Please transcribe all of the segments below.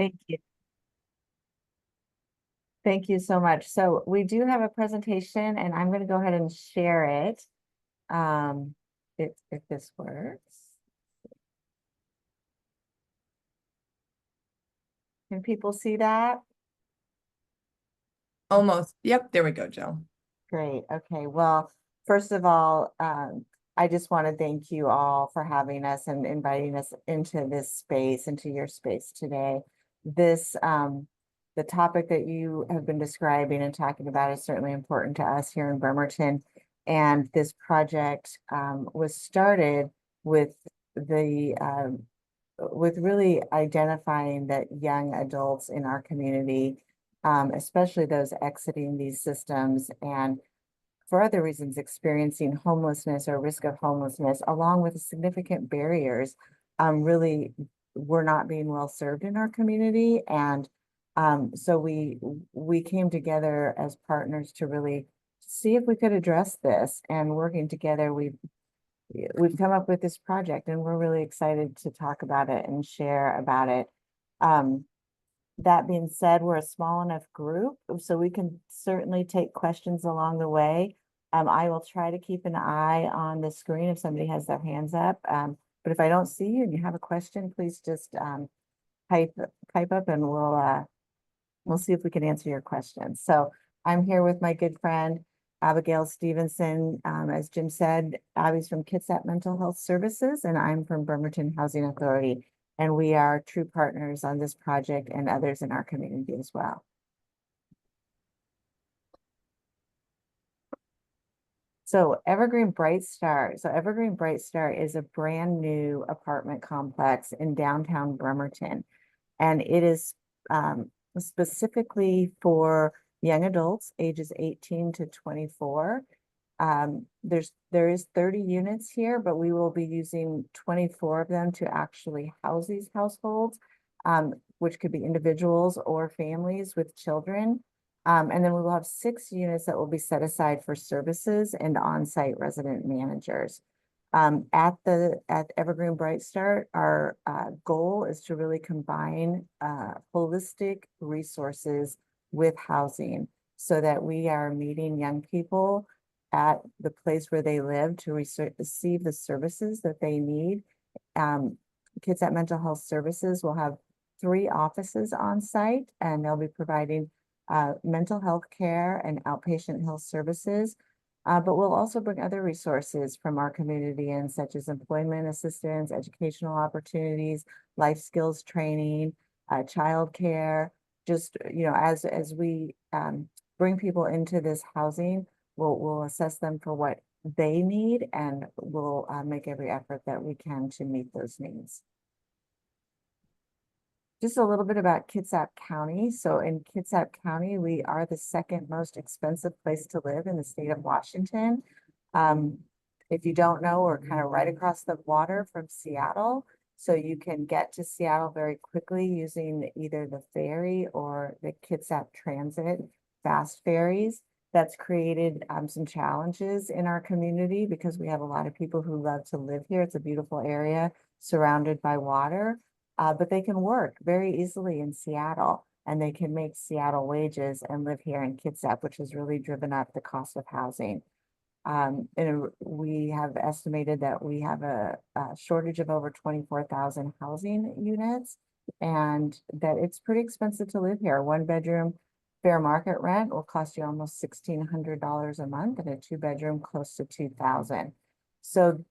Thank you. Thank you so much. So we do have a presentation and I'm going to go ahead and share it. If this works. Can people see that? Almost. Yep. There we go, Jill. Great. Okay. Well, first of all, I just want to thank you all for having us and inviting us into this space, into your space today. This, the topic that you have been describing and talking about is certainly important to us here in Bremerton. And this project was started with the with really identifying that young adults in our community, especially those exiting these systems and for other reasons experiencing homelessness or risk of homelessness, along with significant barriers, really were not being well served in our community. And so we came together as partners to really see if we could address this. And working together, we've come up with this project, and we're really excited to talk about it and share about it. That being said, we're a small enough group, so we can certainly take questions along the way. I will try to keep an eye on the screen if somebody has their hands up. But if I don't see you and you have a question, please just type up and we'll see if we can answer your questions. So I'm here with my good friend, Abigail Stevenson. As Jim said, Abby's from Kitsap Mental Health Services, and I'm from Bremerton Housing Authority. And we are true partners on this project and others in our community as well. So Evergreen Bright Start. So Evergreen Bright Start is a brand new apartment complex in downtown Bremerton. And it is specifically for young adults ages 18 to 24. There is 30 units here, but we will be using 24 of them to actually house these households, which could be individuals or families with children. And then we will have 6 units that will be set aside for services and on-site resident managers. At Evergreen Bright Start, our goal is to really combine holistic resources with housing so that we are meeting young people at the place where they live to receive the services that they need. Kitsap Mental Health Services will have 3 offices on site, and they'll be providing mental health care and outpatient health services. But we'll also bring other resources from our community in, such as employment assistance, educational opportunities, life skills training, childcare. Just, you know, as we bring people into this housing, we'll assess them for what they need, and we'll make every effort that we can to meet those needs. Just a little bit about Kitsap County. So in Kitsap County, we are the 2nd most expensive place to live in the state of Washington. If you don't know, we're kind of right across the water from Seattle. So you can get to Seattle very quickly using either the ferry or the Kitsap Transit fast ferries. That's created some challenges in our community because we have a lot of people who love to live here. It's a beautiful area surrounded by water. But they can work very easily in Seattle, and they can make Seattle wages and live here in Kitsap, which has really driven up the cost of housing. And we have estimated that we have a shortage of over 24,000 housing units, and that it's pretty expensive to live here. 1-bedroom fair market rent will cost you almost $1,600 a month, and a 2-bedroom close to $2,000. So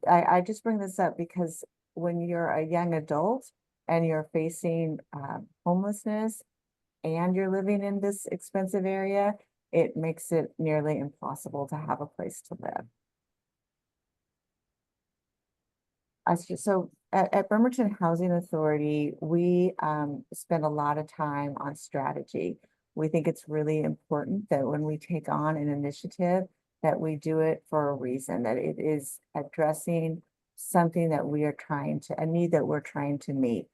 I just bring this up because when you're a young adult and you're facing homelessness and you're living in this expensive area, it makes it nearly impossible to have a place to live. So at Bremerton Housing Authority, we spend a lot of time on strategy. We think it's really important that when we take on an initiative, that we do it for a reason, that it is addressing something that we are a need that we're trying to meet.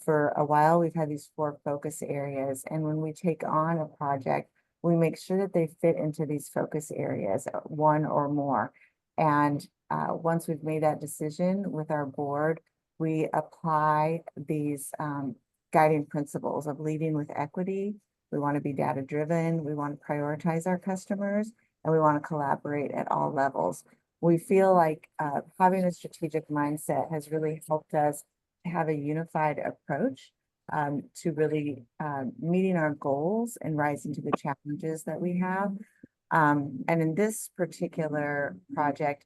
For a while, we've had these 4 focus areas, and when we take on a project, we make sure that they fit into these focus areas, 1 or more. And once we've made that decision with our board, we apply these guiding principles of leading with equity. We want to be data driven. We want to prioritize our customers, and we want to collaborate at all levels. We feel like having a strategic mindset has really helped us have a unified approach to really meeting our goals and rising to the challenges that we have. And in this particular project,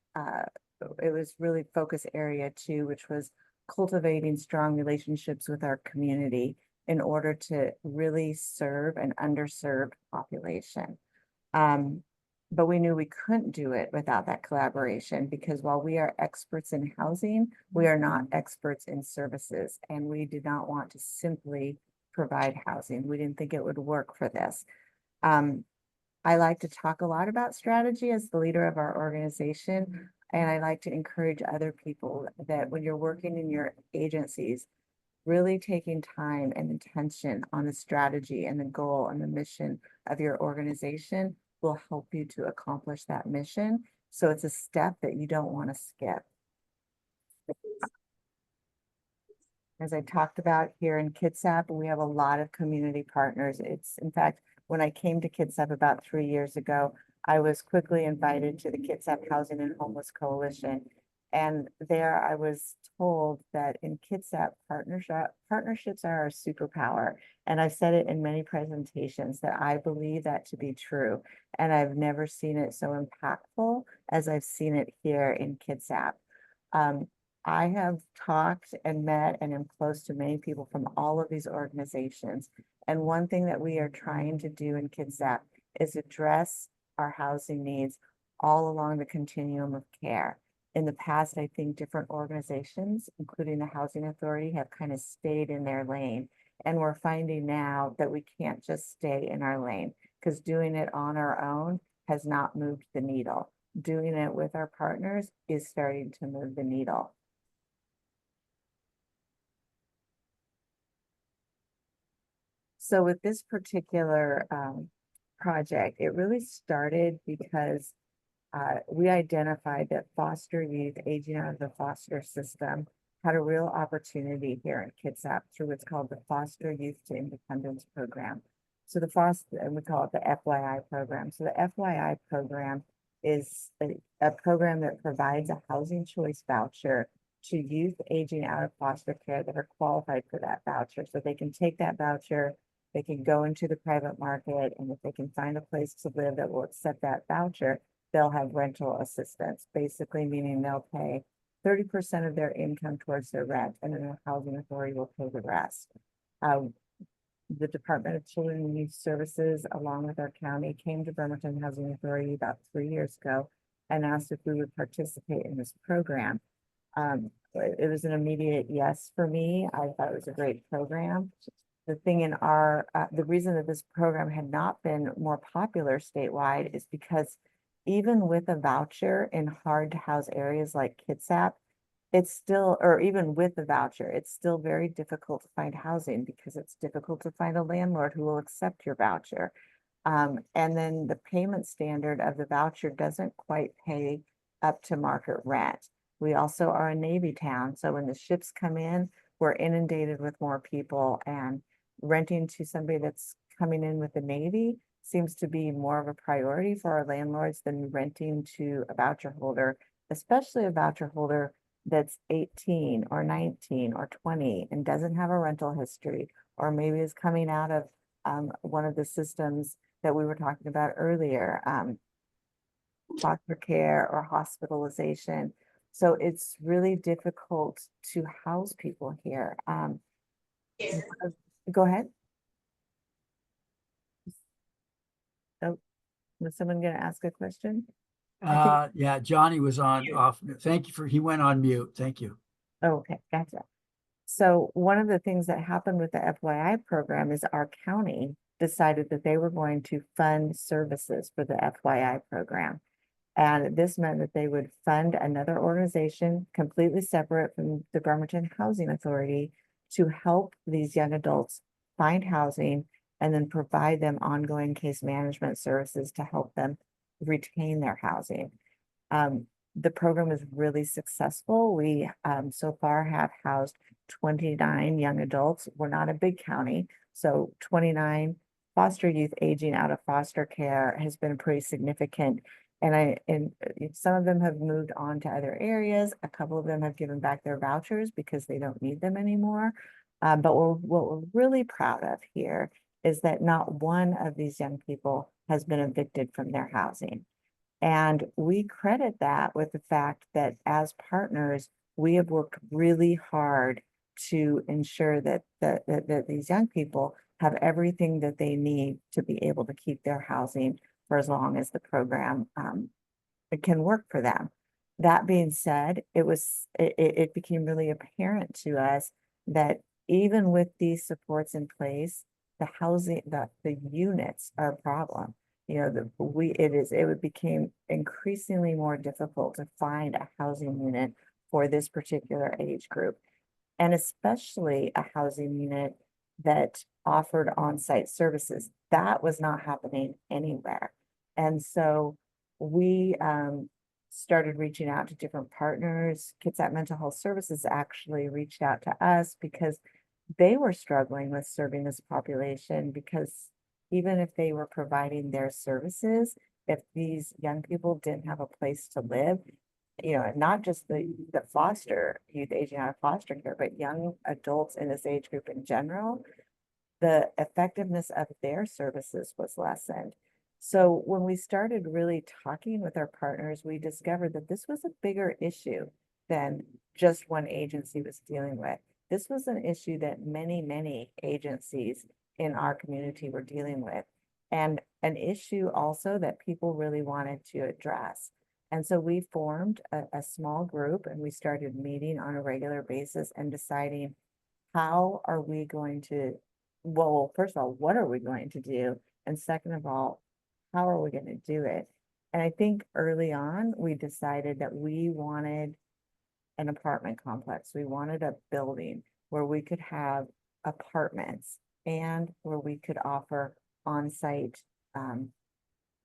it was really focus area 2, which was cultivating strong relationships with our community in order to really serve an underserved population. But we knew we couldn't do it without that collaboration, because while we are experts in housing, we are not experts in services, and we did not want to simply provide housing. We didn't think it would work for this. I like to talk a lot about strategy as the leader of our organization, and I like to encourage other people that when you're working in your agencies, really taking time and intention on the strategy and the goal and the mission of your organization will help you to accomplish that mission. So it's a step that you don't want to skip. As I talked about here in Kitsap, we have a lot of community partners. It's, in fact, when I came to Kitsap about 3 years ago, I was quickly invited to the Kitsap Housing and Homeless Coalition. And there I was told that in Kitsap, partnerships are our superpower. And I've said it in many presentations that I believe that to be true. And I've never seen it so impactful as I've seen it here in Kitsap. I have talked and met and am close to many people from all of these organizations. And one thing that we are trying to do in Kitsap is address our housing needs all along the continuum of care. In the past, I think different organizations, including the Housing Authority, have kind of stayed in their lane. And we're finding now that we can't just stay in our lane, because doing it on our own has not moved the needle. Doing it with our partners is starting to move the needle. So with this particular project, it really started because we identified that foster youth aging out of the foster system had a real opportunity here in Kitsap through what's called the Foster Youth to Independence Program. So the foster, and we call it the FYI program. So the FYI program is a program that provides a housing choice voucher to youth aging out of foster care that are qualified for that voucher. So they can take that voucher, they can go into the private market, and if they can find a place to live that will accept that voucher, they'll have rental assistance, basically meaning they'll pay 30% of their income towards their rent, and then the housing authority will pay the rest. The Department of Children and Youth Services, along with our county, came to Bremerton Housing Authority about 3 years ago and asked if we would participate in this program. It was an immediate yes for me. I thought it was a great program. The thing in our, the reason that this program had not been more popular statewide is because even with a voucher in hard to house areas like Kitsap, it's still, or even with the voucher, it's still very difficult to find housing because it's difficult to find a landlord who will accept your voucher. And then the payment standard of the voucher doesn't quite pay up to market rent. We also are a Navy town, so when the ships come in, we're inundated with more people, and renting to somebody that's coming in with the Navy seems to be more of a priority for our landlords than renting to a voucher holder, especially a voucher holder that's 18 or 19 or 20 and doesn't have a rental history, or maybe is coming out of one of the systems that we were talking about earlier, foster care or hospitalization. So it's really difficult to house people here. Go ahead. Oh, was someone going to ask a question? Yeah, Johnny was on off. Thank you for, he went on mute. Thank you. Oh, okay, gotcha. So one of the things that happened with the FYI program is our county decided that they were going to fund services for the FYI program. And this meant that they would fund another organization completely separate from the Bremerton Housing Authority to help these young adults find housing and then provide them ongoing case management services to help them retain their housing. The program is really successful. We so far have housed 29 young adults. We're not a big county, so 29 foster youth aging out of foster care has been pretty significant. And some of them have moved on to other areas. A couple of them have given back their vouchers because they don't need them anymore. But what we're really proud of here is that not one of these young people has been evicted from their housing. And we credit that with the fact that as partners, we have worked really hard to ensure that these young people have everything that they need to be able to keep their housing for as long as the program it can work for them. That being said, it became really apparent to us that even with these supports in place, the housing, the units are a problem. You know, it became increasingly more difficult to find a housing unit for this particular age group, and especially a housing unit that offered on-site services. That was not happening anywhere. And so we started reaching out to different partners. Kitsap Mental Health Services actually reached out to us because they were struggling with serving this population, because even if they were providing their services, if these young people didn't have a place to live, you know, not just the foster youth aging out of foster care, but young adults in this age group in general, the effectiveness of their services was lessened. So when we started really talking with our partners, we discovered that this was a bigger issue than just one agency was dealing with. This was an issue that many agencies in our community were dealing with, and an issue also that people really wanted to address. And so we formed a small group, and we started meeting on a regular basis and deciding, how are we going to, well, first of all, what are we going to do? And second of all, how are we going to do it? And I think early on, we decided that we wanted an apartment complex. We wanted a building where we could have apartments and where we could offer on-site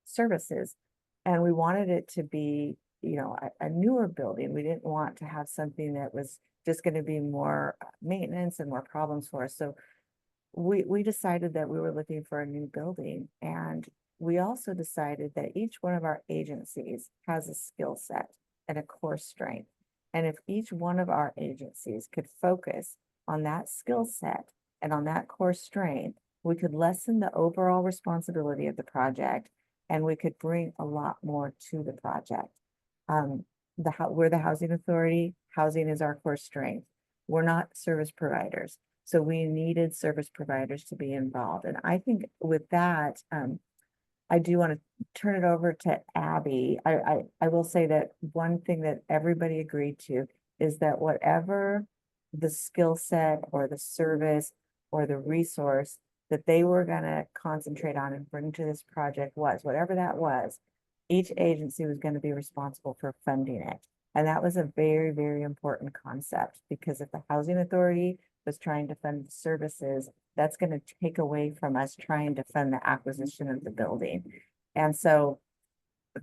services. And we wanted it to be, you know, a newer building. We didn't want to have something that was just going to be more maintenance and more problems for us. So we decided that we were looking for a new building. And we also decided that each one of our agencies has a skill set and a core strength. And if each one of our agencies could focus on that skill set and on that core strength, we could lessen the overall responsibility of the project, and we could bring a lot more to the project. We're the housing authority. Housing is our core strength. We're not service providers, so we needed service providers to be involved. And I think with that, I do want to turn it over to Abby. I will say that one thing that everybody agreed to is that whatever the skill set or the service or the resource that they were going to concentrate on and bring to this project was, whatever that was, each agency was going to be responsible for funding it. And that was a very important concept, because if the housing authority was trying to fund services, that's going to take away from us trying to fund the acquisition of the building. And so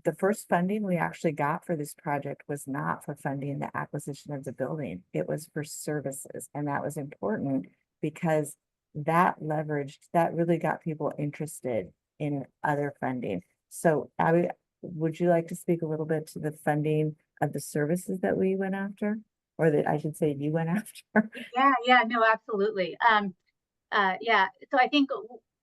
the first funding we actually got for this project was not for funding the acquisition of the building. It was for services. And that was important because that really got people interested in other funding. So Abby, would you like to speak a little bit to the funding of the services that we went after, or that I should say you went after? Yeah, no, absolutely. Yeah, so I think,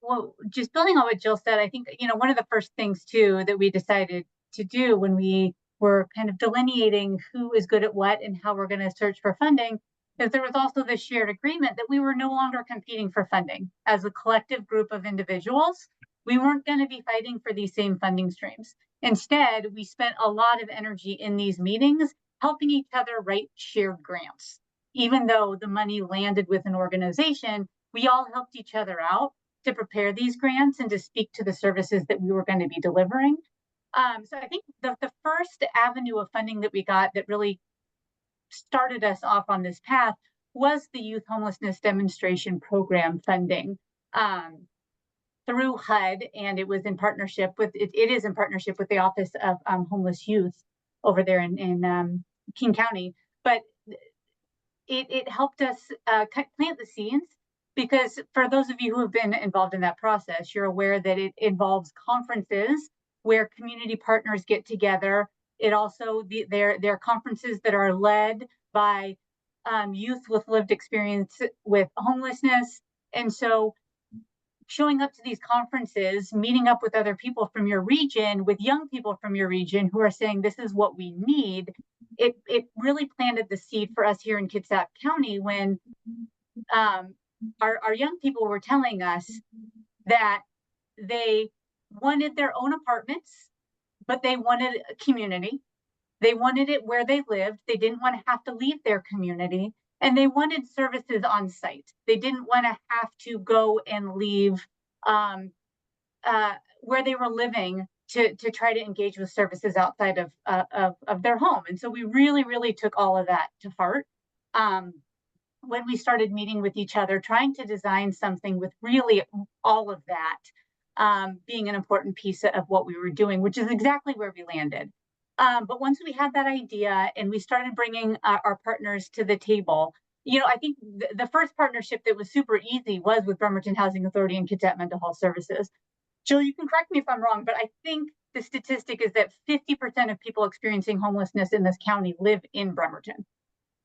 well, just building on what Jill said, I think, you know, one of the first things too that we decided to do when we were kind of delineating who is good at what and how we're going to search for funding, is there was also this shared agreement that we were no longer competing for funding as a collective group of individuals. We weren't going to be fighting for these same funding streams. Instead, we spent a lot of energy in these meetings helping each other write shared grants. Even though the money landed with an organization, we all helped each other out to prepare these grants and to speak to the services that we were going to be delivering. So I think the first avenue of funding that we got that really started us off on this path was the Youth Homelessness Demonstration Program funding through HUD, and it was in partnership with, it is in partnership with the Office of Homeless Youth over there in King County. But it helped us plant the seeds, because for those of you who have been involved in that process, you're aware that it involves conferences where community partners get together. It also, there are conferences that are led by youth with lived experience with homelessness. And so showing up to these conferences, meeting up with other people from your region, with young people from your region who are saying, this is what we need. It really planted the seed for us here in Kitsap County when our young people were telling us that they wanted their own apartments, but they wanted a community. They wanted it where they lived. They didn't want to have to leave their community, and they wanted services on site. They didn't want to have to go and leave where they were living to try to engage with services outside of their home. And so we really took all of that to heart when we started meeting with each other, trying to design something with really all of that being an important piece of what we were doing, which is exactly where we landed. But once we had that idea and we started bringing our partners to the table, I think the first partnership that was super easy was with Bremerton Housing Authority and Kitsap Mental Health Services. Jill, you can correct me if I'm wrong, but I think the statistic is that 50% of people experiencing homelessness in this county live in Bremerton.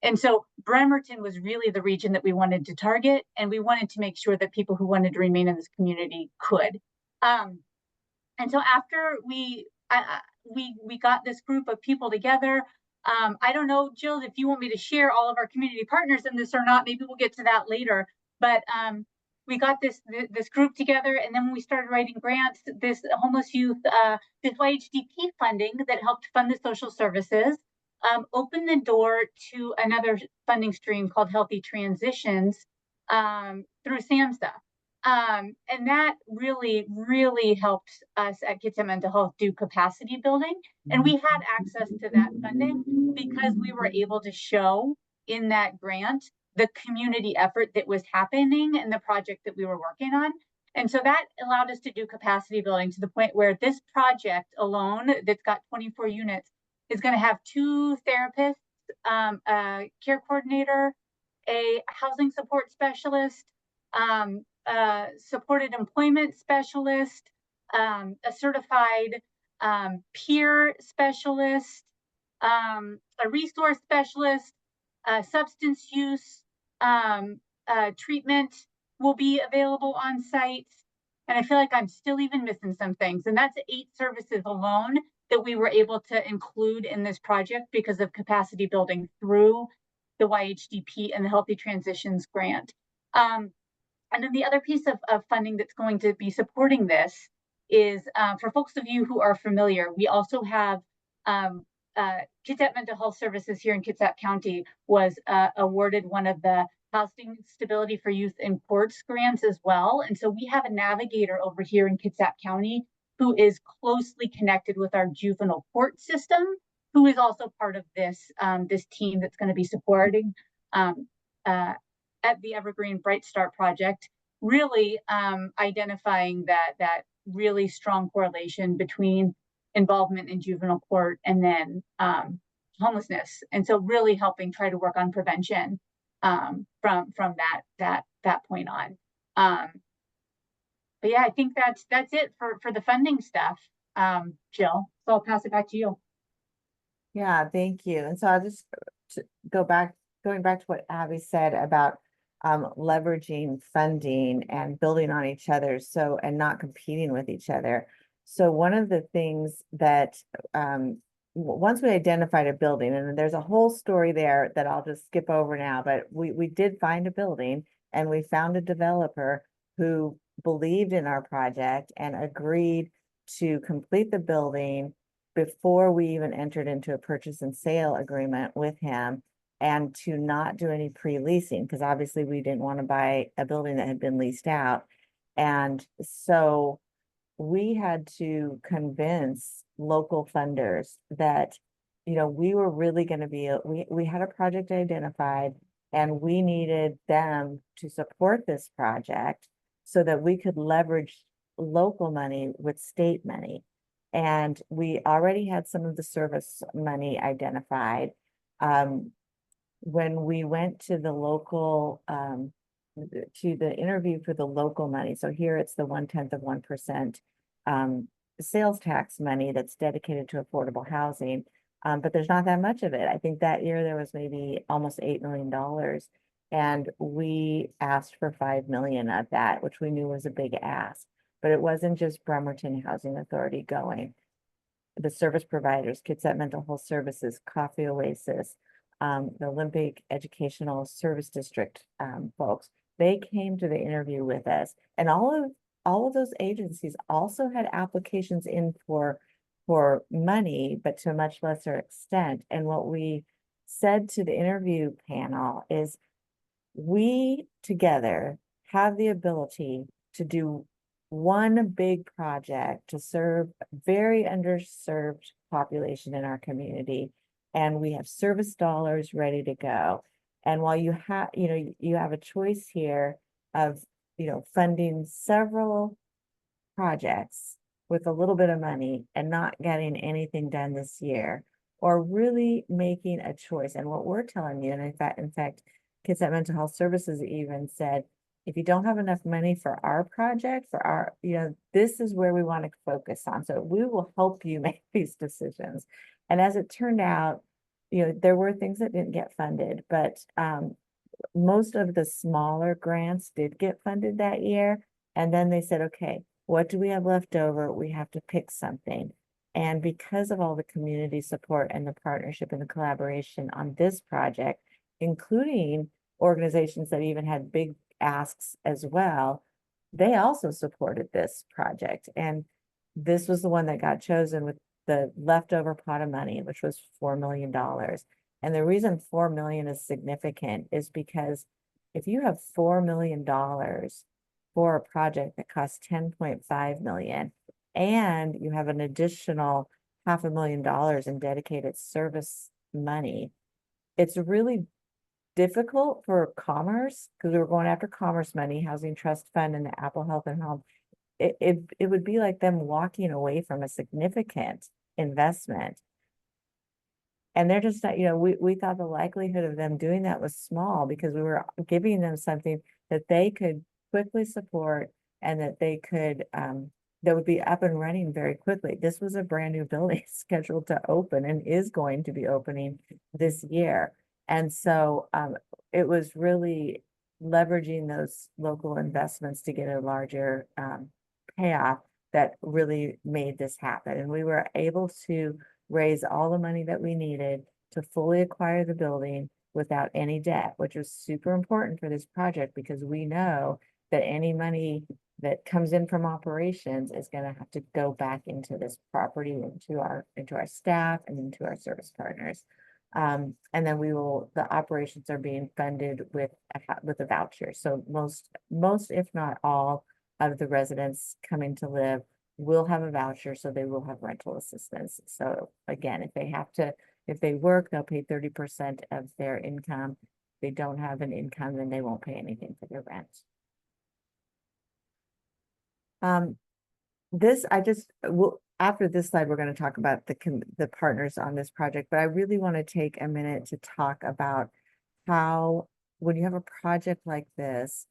And so Bremerton was really the region that we wanted to target, and we wanted to make sure that people who wanted to remain in this community could. And so after we got this group of people together, I don't know, Jill, if you want me to share all of our community partners in this or not, maybe we'll get to that later. But we got this group together, and then when we started writing grants, this homeless youth, this YHDP funding that helped fund the social services, opened the door to another funding stream called Healthy Transitions through SAMHSA. And that really helped us at Kitsap Mental Health do capacity building. And we had access to that funding because we were able to show in that grant the community effort that was happening in the project that we were working on. And so that allowed us to do capacity building to the point where this project alone, that's got 24 units, is going to have 2 therapists, a care coordinator, a housing support specialist, supported employment specialist, a certified peer specialist, a resource specialist, substance use treatment will be available on site. And I feel like I'm still even missing some things. And that's 8 services alone that we were able to include in this project because of capacity building through the YHDP and the Healthy Transitions grant. And then the other piece of funding that's going to be supporting this is, for folks of you who are familiar, we also have Kitsap Mental Health Services here in Kitsap County was awarded one of the Housing Stability for Youth in Courts grants as well. And so we have a navigator over here in Kitsap County who is closely connected with our juvenile court system, who is also part of this, this team that's going to be supporting at the Evergreen Bright Start project, really identifying that really strong correlation between involvement in juvenile court and then homelessness. And so really helping try to work on prevention from that point on. But yeah, I think that's it for the funding stuff, Jill. So I'll pass it back to you. Yeah, thank you. And so I'll just going back to what Abby said about leveraging funding and building on each other, so and not competing with each other. So one of the things that once we identified a building, and there's a whole story there that I'll just skip over now, but we did find a building, and we found a developer who believed in our project and agreed to complete the building before we even entered into a purchase and sale agreement with him, and to not do any pre-leasing, because obviously we didn't want to buy a building that had been leased out. And so we had to convince local funders that, we were really going to be, we had a project identified, and we needed them to support this project so that we could leverage local money with state money. And we already had some of the service money identified. when we went to the local, to the interview for the local money, so here it's the 0.1% sales tax money that's dedicated to affordable housing. But there's not that much of it. I think that year there was maybe almost $8 million. And we asked for 5 million of that, which we knew was a big ask. But it wasn't just Bremerton Housing Authority going. The service providers, Kitsap Mental Health Services, Coffee Oasis, the Olympic Educational Service District folks, they came to the interview with us. And all of those agencies also had applications in for money, but to a much lesser extent. And what we said to the interview panel is, we together have the ability to do one big project to serve very underserved population in our community. And we have service dollars ready to go. And while you have, you have a choice here of, funding several projects with a little bit of money and not getting anything done this year, or really making a choice. And what we're telling you, and in fact, Kitsap Mental Health Services even said, if you don't have enough money for our project, for our, this is where we want to focus on. So we will help you make these decisions. And as it turned out, there were things that didn't get funded, but most of the smaller grants did get funded that year. And then they said, okay, what do we have left over? We have to pick something. And because of all the community support and the partnership and the collaboration on this project, including organizations that even had big asks as well, they also supported this project. And this was the one that got chosen with the leftover pot of money, which was $4 million. And the reason 4 million is significant is because if you have $4 million for a project that costs 10.5 million, and you have an additional $500,000 in dedicated service money, it's really difficult for Commerce, because we were going after Commerce money, Housing Trust Fund, and the Apple Health and Home. It would be like them walking away from a significant investment. And they're just not, we thought the likelihood of them doing that was small, because we were giving them something that they could quickly support, and that they could, that would be up and running very quickly. This was a brand new building scheduled to open and is going to be opening this year. And so it was really leveraging those local investments to get a larger payoff that really made this happen. And we were able to raise all the money that we needed to fully acquire the building without any debt, which was super important for this project, because we know that any money that comes in from operations is going to have to go back into this property, into our staff, and into our service partners. And then the operations are being funded with a voucher. So most, if not all, of the residents coming to live will have a voucher, so they will have rental assistance. So again, if they work, they'll pay 30% of their income. If they don't have an income, then they won't pay anything for their rent. After this slide, we're going to talk about the partners on this project, but I really want to take a minute to talk about how, when you have a project like this,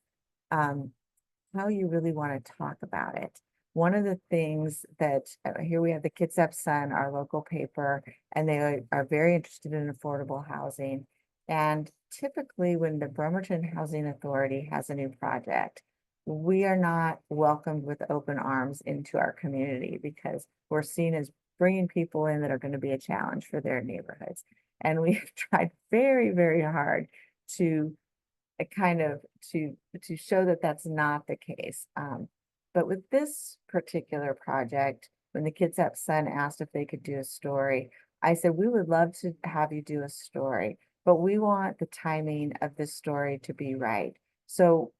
how you really want to talk about it. One of the things that, here we have the Kitsap Sun, our local paper, and they are very interested in affordable housing. And typically when the Bremerton Housing Authority has a new project, we are not welcomed with open arms into our community, because we're seen as bringing people in that are going to be a challenge for their neighborhoods. And we've tried very, very hard to to show that that's not the case. But with this particular project, when the Kitsap Sun asked if they could do a story, I said, we would love to have you do a story, but we want the timing of this story to be right. So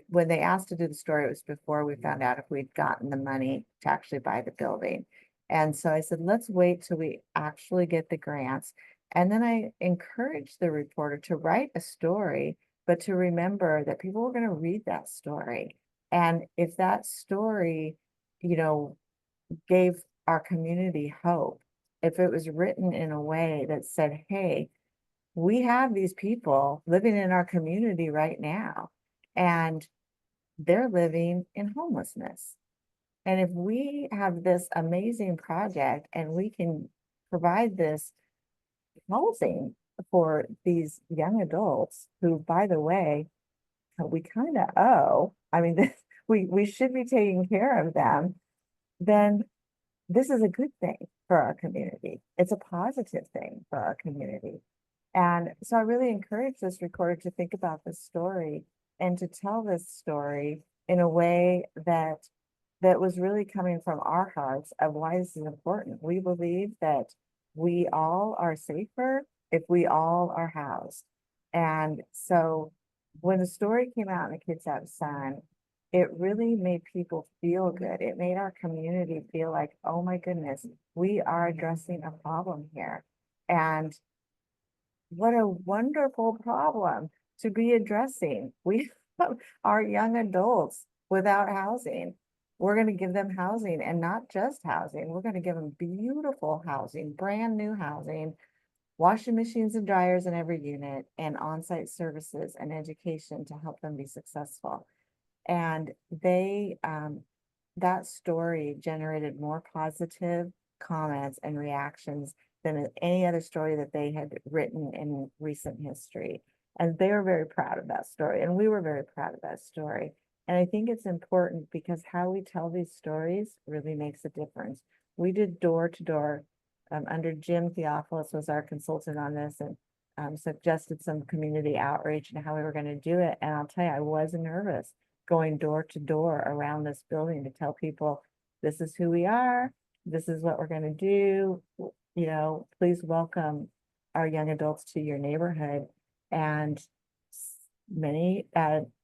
when they asked to do the story, it was before we found out if we'd gotten the money to actually buy the building. And so I said, let's wait till we actually get the grants. And then I encouraged the reporter to write a story, but to remember that people were going to read that story. And if that story, gave our community hope, if it was written in a way that said, hey, we have these people living in our community right now, and they're living in homelessness. And if we have this amazing project and we can provide this housing for these young adults who, by the way, we kind of owe, I mean, we should be taking care of them, then this is a good thing for our community. It's a positive thing for our community. And so I really encourage this recorder to think about this story and to tell this story in a way that was really coming from our hearts of why this is important. We believe that we all are safer if we all are housed. And so when the story came out in the Kitsap Sun, it really made people feel good. It made our community feel like, oh my goodness, we are addressing a problem here. And what a wonderful problem to be addressing. We are young adults without housing. We're going to give them housing, and not just housing. We're going to give them beautiful housing, brand new housing, washing machines and dryers in every unit, and on-site services and education to help them be successful. And that story generated more positive comments and reactions than any other story that they had written in recent history. And they were very proud of that story. And we were very proud of that story. And I think it's important because how we tell these stories really makes a difference. We did door to door under Jim Theophilus was our consultant on this, and suggested some community outreach and how we were going to do it. And I'll tell you, I was nervous going door to door around this building to tell people, this is who we are. This is what we're going to do. You know, please welcome our young adults to your neighborhood. And many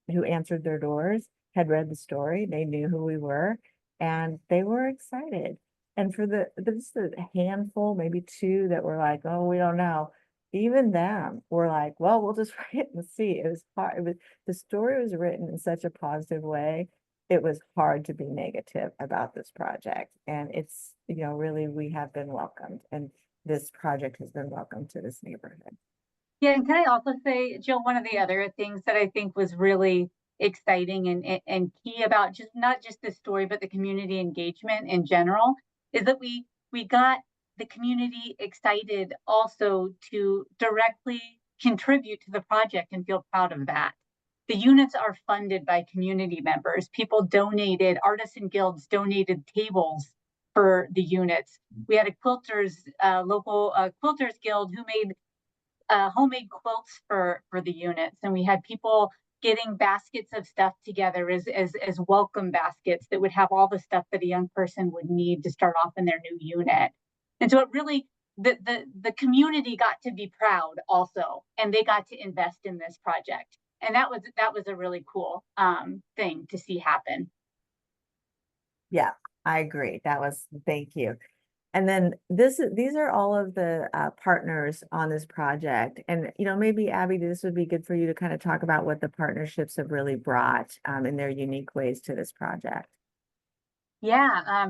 who answered their doors had read the story. They knew who we were, and they were excited. And for just a handful, maybe two that were like, oh, we don't know. Even them were like, well, we'll just wait and see. It was hard. The story was written in such a positive way. It was hard to be negative about this project. And it's, really, we have been welcomed, and this project has been welcomed to this neighborhood. Yeah, and can I also say, Jill, one of the other things that I think was really exciting and key about not just this story, but the community engagement in general, is that we got the community excited also to directly contribute to the project and feel proud of that. The units are funded by community members. People donated, artisan guilds donated tables for the units. We had a local quilters guild who made homemade quilts for the units, and we had people getting baskets of stuff together as welcome baskets that would have all the stuff that a young person would need to start off in their new unit. And so it really, the community got to be proud also, and they got to invest in this project. And that was a really cool thing to see happen. Yeah, I agree. Thank you. And then these are all of the partners on this project. And, maybe Abby, this would be good for you to kind of talk about what the partnerships have really brought in their unique ways to this project. Yeah.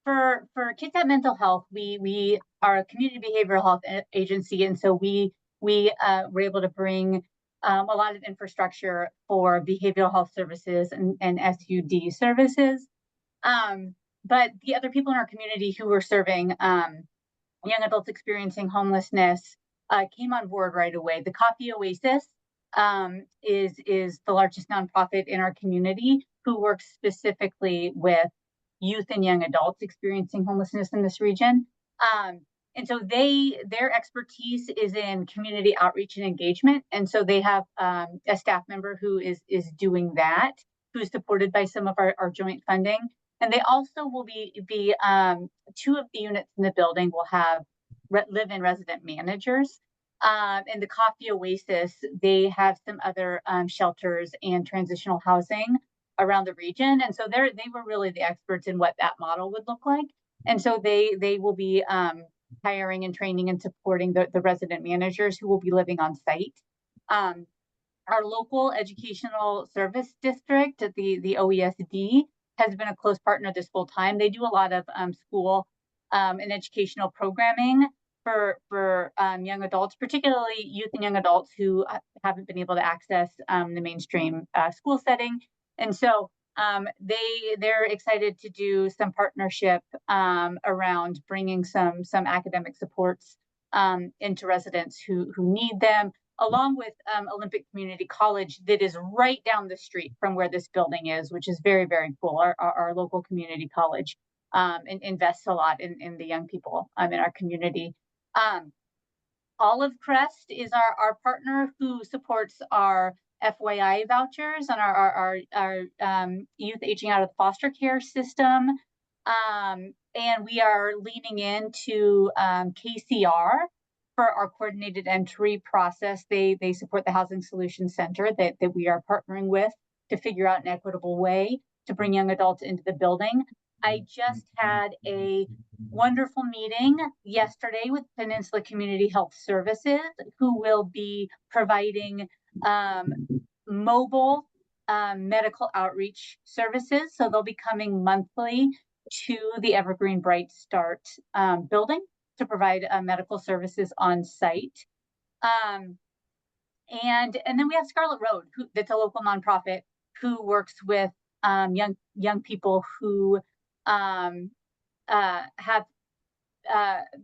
For Kitsap Mental Health, we are a community behavioral health agency. And so we were able to bring a lot of infrastructure for behavioral health services and SUD services. But the other people in our community who were serving young adults experiencing homelessness came on board right away. The Coffee Oasis is the largest nonprofit in our community who works specifically with youth and young adults experiencing homelessness in this region. And so their expertise is in community outreach and engagement. And so they have a staff member who is doing that, who's supported by some of our joint funding. And they also will be two of the units in the building will have live-in resident managers. In the Coffee Oasis, they have some other shelters and transitional housing around the region. And so they were really the experts in what that model would look like. And so they will be hiring and training and supporting the resident managers who will be living on site. Our local educational service district, the OESD, has been a close partner this whole time. They do a lot of school and educational programming for young adults, particularly youth and young adults who haven't been able to access the mainstream school setting. And so they're excited to do some partnership around bringing some academic supports into residents who need them, along with Olympic Community College that is right down the street from where this building is, which is very, very cool. Our local community college invests a lot in the young people in our community. Olive Crest is our partner who supports our FYI vouchers and our youth aging out of the foster care system. And we are leaning into KCR for our coordinated entry process. They support the Housing Solutions Center that we are partnering with to figure out an equitable way to bring young adults into the building. I just had a wonderful meeting yesterday with Peninsula Community Health Services, who will be providing mobile medical outreach services. So they'll be coming monthly to the Evergreen Bright Start building to provide medical services on site. And then we have Scarlet Road, that's a local nonprofit who works with young people who have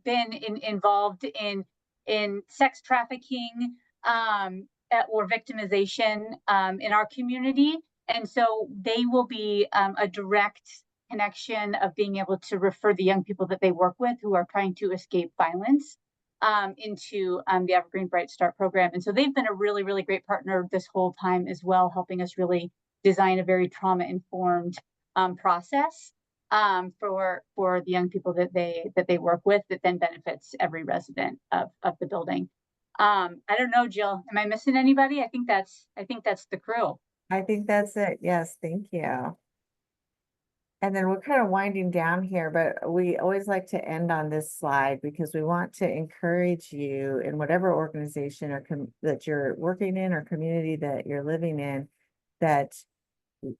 been involved in sex trafficking or victimization in our community. And so they will be a direct connection of being able to refer the young people that they work with who are trying to escape violence into the Evergreen Bright Start program. And so they've been a really, really great partner this whole time as well, helping us really design a very trauma-informed process for the young people that they work with, that then benefits every resident of the building. I don't know, Jill, am I missing anybody? I think that's the crew. I think that's it. Yes, thank you. And then we're kind of winding down here, but we always like to end on this slide because we want to encourage you in whatever organization or that you're working in or community that you're living in, that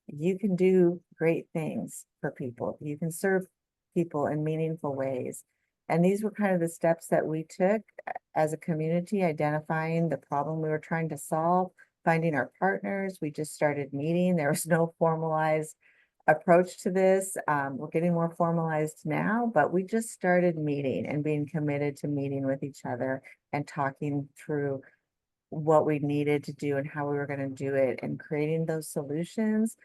you can do great things for people. You can serve people in meaningful ways. And these were kind of the steps that we took as a community, identifying the problem we were trying to solve, finding our partners. We just started meeting. There was no formalized approach to this. We're getting more formalized now, but we just started meeting and being committed to meeting with each other and talking through what we needed to do and how we were going to do it and creating those solutions,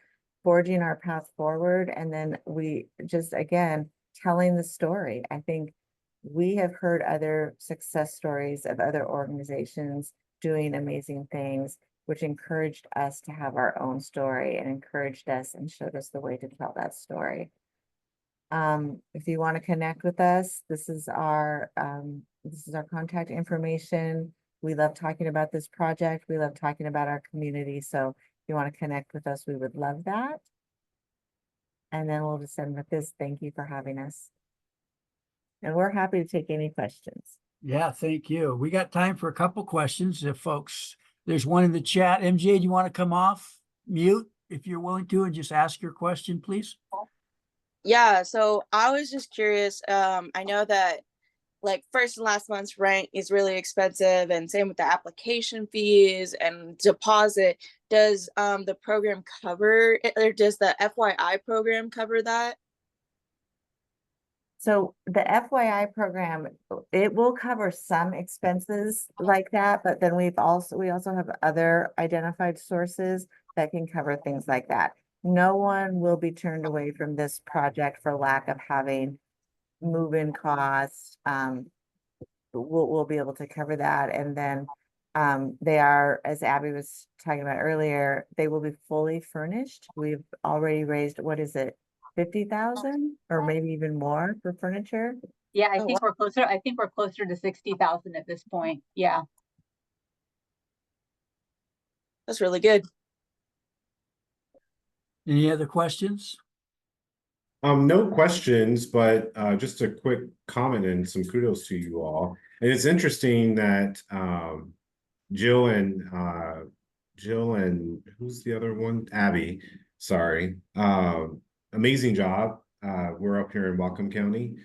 forging our path forward. And then we just, again, telling the story. I think we have heard other success stories of other organizations doing amazing things, which encouraged us to have our own story and encouraged us and showed us the way to tell that story. If you want to connect with us, this is our contact information. We love talking about this project. We love talking about our community. So if you want to connect with us, we would love that. And then we'll just end with this. Thank you for having us. And we're happy to take any questions. Yeah, thank you. We got time for a couple questions if folks, there's one in the chat. MJ, do you want to come off mute if you're willing to and just ask your question, please? Yeah, so I was just curious. I know that like first and last month's rent is really expensive, and same with the application fees and deposit. Does the program cover it, or does the FYI program cover that? So the FYI program, it will cover some expenses like that, but then we also have other identified sources that can cover things like that. No one will be turned away from this project for lack of having move-in costs. We'll be able to cover that. And then they are, as Abby was talking about earlier, they will be fully furnished. We've already raised, what is it, 50,000 or maybe even more for furniture? Yeah, I think we're closer to 60,000 at this point. Yeah. That's really good. Any other questions? No questions, but just a quick comment and some kudos to you all. And it's interesting that Jill and who's the other one? Abby, sorry. Amazing job. We're up here in Whatcom County.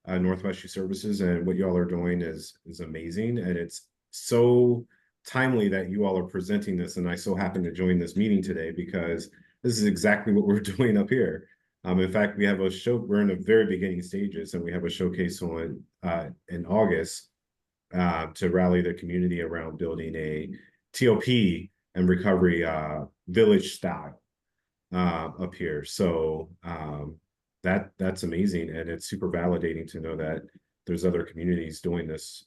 Northwest Youth Services, and what y'all are doing is amazing, and it's so timely that you all are presenting this. And I so happen to join this meeting today because this is exactly what we're doing up here. In fact, we have a show. We're in the very beginning stages, and we have a showcase on in August to rally the community around building a TOP and recovery village style up here. So that's amazing, and it's super validating to know that there's other communities doing this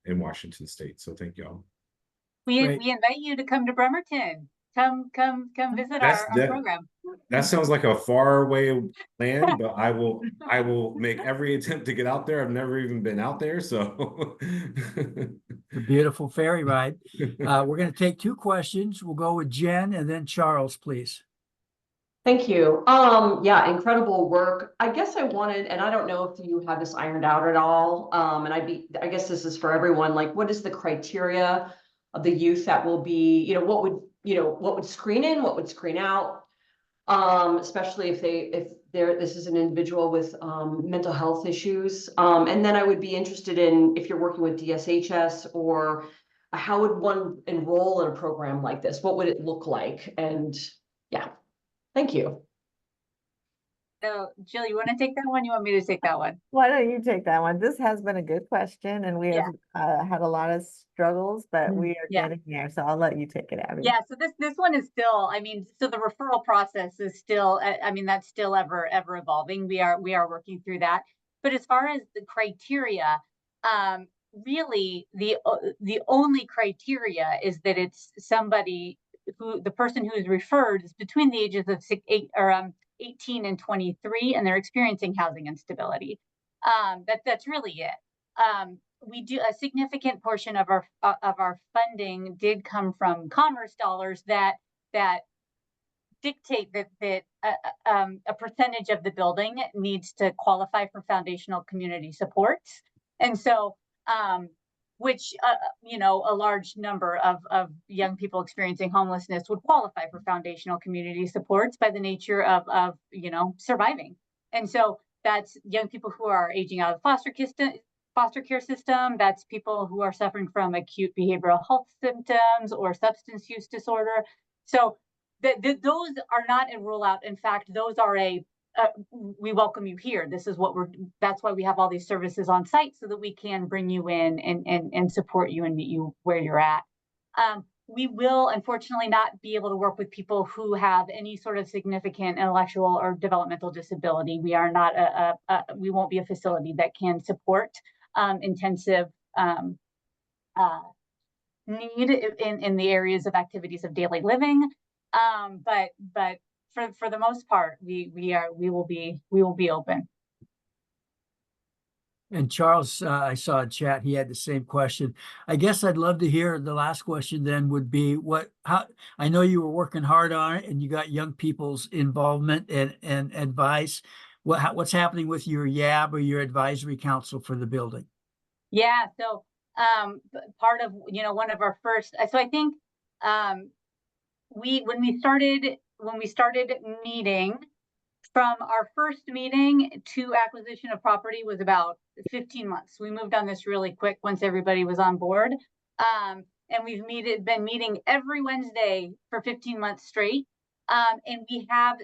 in Washington State. So thank y'all. We Great. invite you to come to Bremerton. Come visit That's our program. That sounds like a far away plan, but I will make every attempt to get out there. I've never even been out there, so A beautiful ferry ride. We're going to take 2 questions. We'll go with Jen and then Charles, please. Thank you. Yeah, incredible work. I guess I wanted, and I don't know if you have this ironed out at all. And I guess this is for everyone, like, what is the criteria of the youth that will be, what would screen in, what would screen out? Especially if this is an individual with mental health issues. And then I would be interested in if you're working with DSHS, or how would one enroll in a program like this? What would it look like? And yeah, thank you. So Jill, you want to take that one? You want me to take that one? Why don't you take that one? This has been a good question, and we have had a lot of struggles, but we are Yeah. getting there. So I'll let you take it, Abby. Yeah, so this one is still, so the referral process is still, that's still ever evolving. We are working through that. But as far as the criteria, really the only criteria is that it's somebody who, the person who is referred is between the ages of 18 and 23, and they're experiencing housing instability. That's really it. We do a significant portion of our funding did come from commerce dollars that dictate that a percentage of the building needs to qualify for foundational community supports, and so which a large number of young people experiencing homelessness would qualify for foundational community supports by the nature of surviving. And so that's young people who are aging out of the foster care system. That's people who are suffering from acute behavioral health symptoms or substance use disorder. So those are not in rule out. In fact, those are we welcome you here. This is that's why we have all these services on site, so that we can bring you in and support you and meet you where you're at. We will unfortunately not be able to work with people who have any sort of significant intellectual or developmental disability. We are not we won't be a facility that can support intensive need in the areas of activities of daily living. But for the most part, we will be open. And Charles, I saw in chat, he had the same question. I guess I'd love to hear the last question then would be how I know you were working hard on it and you got young people's involvement and advice. What's happening with your YAB or your advisory council for the building? Yeah, so part of one of our first, so I think when we started meeting, from our first meeting to acquisition of property was about 15 months. We moved on this really quick once everybody was on board. And we've been meeting every Wednesday for 15 months straight. And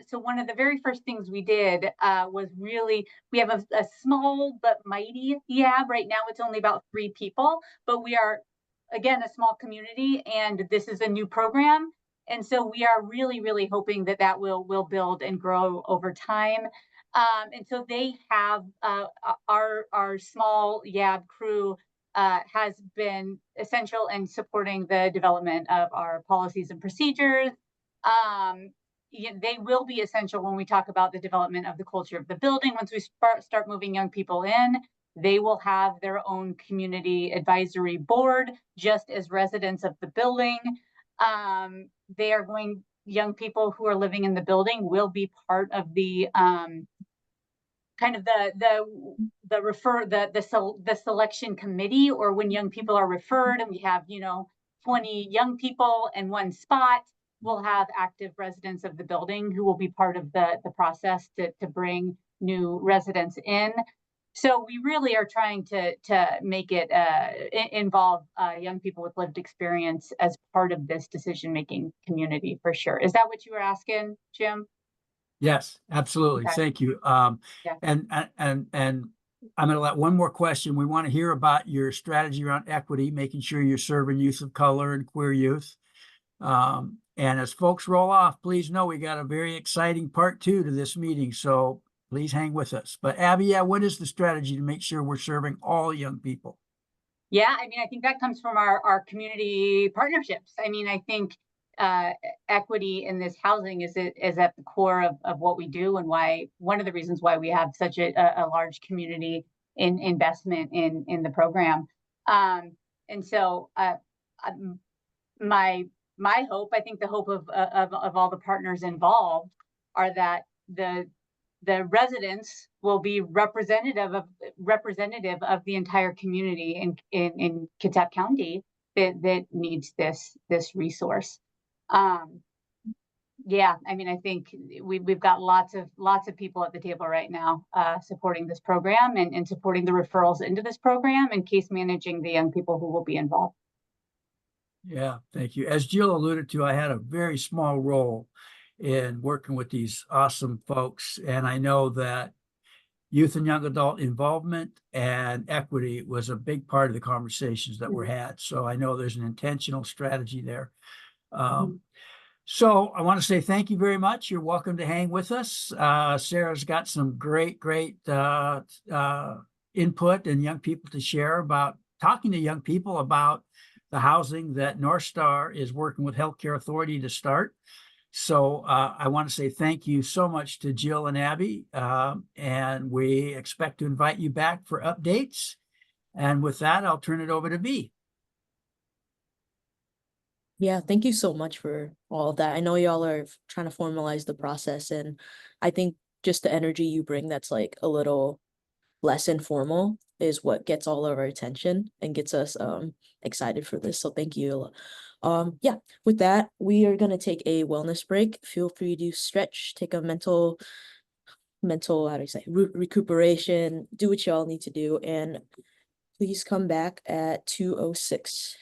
so one of the very first things we did was we have a small but mighty YAB. Right now it's only about 3 people, but we are, again, a small community, and this is a new program. And so we are really, really hoping that will build and grow over time. And so they have our small YAB crew has been essential in supporting the development of our policies and procedures. They will be essential when we talk about the development of the culture of the building. Once we start moving young people in, they will have their own community advisory board, just as residents of the building. Young people who are living in the building will be part of the kind of the selection committee, or when young people are referred and we have 20 young people in one spot, we'll have active residents of the building who will be part of the process to bring new residents in. So we really are trying to make it involve young people with lived experience as part of this decision-making community for sure. Is that what you were asking, Jim? Yes, absolutely. Okay. Thank you. Yeah. And I'm going to let one more question. We want to hear about your strategy around equity, making sure you're serving youth of color and queer youth. And as folks roll off, please know we got a very exciting part 2 to this meeting. So please hang with us. But Abby, yeah, what is the strategy to make sure we're serving all young people? Yeah, I mean, I think that comes from our community partnerships. I mean, I think equity in this housing is at the core of what we do, and why one of the reasons why we have such a large community investment in the program. And so my hope, I think the hope of all the partners involved, are that the residents will be representative of the entire community in Kitsap County that needs this resource. Yeah, I mean, I think we've got lots of people at the table right now supporting this program and supporting the referrals into this program and case managing the young people who will be involved. Yeah, thank you. As Jill alluded to, I had a very small role in working with these awesome folks. And I know that youth and young adult involvement and equity was a big part of the conversations that were had. So I know there's an intentional strategy there. So I want to say thank you very much. You're welcome to hang with us. Sarah's got some great input and young people to share about talking to young people about the housing that North Star is working with Healthcare Authority to start. So I want to say thank you so much to Jill and Abby, and we expect to invite you back for updates. And with that, I'll turn it over to V. Yeah, thank you so much for all of that. I know y'all are trying to formalize the process, and I think just the energy you bring that's like a little less informal is what gets all of our attention and gets us excited for this. So thank you. Yeah, with that, we are gonna take a wellness break. Feel free to stretch, take a mental, how do you say, recuperation, do what y'all need to do, and please come back at 2:06.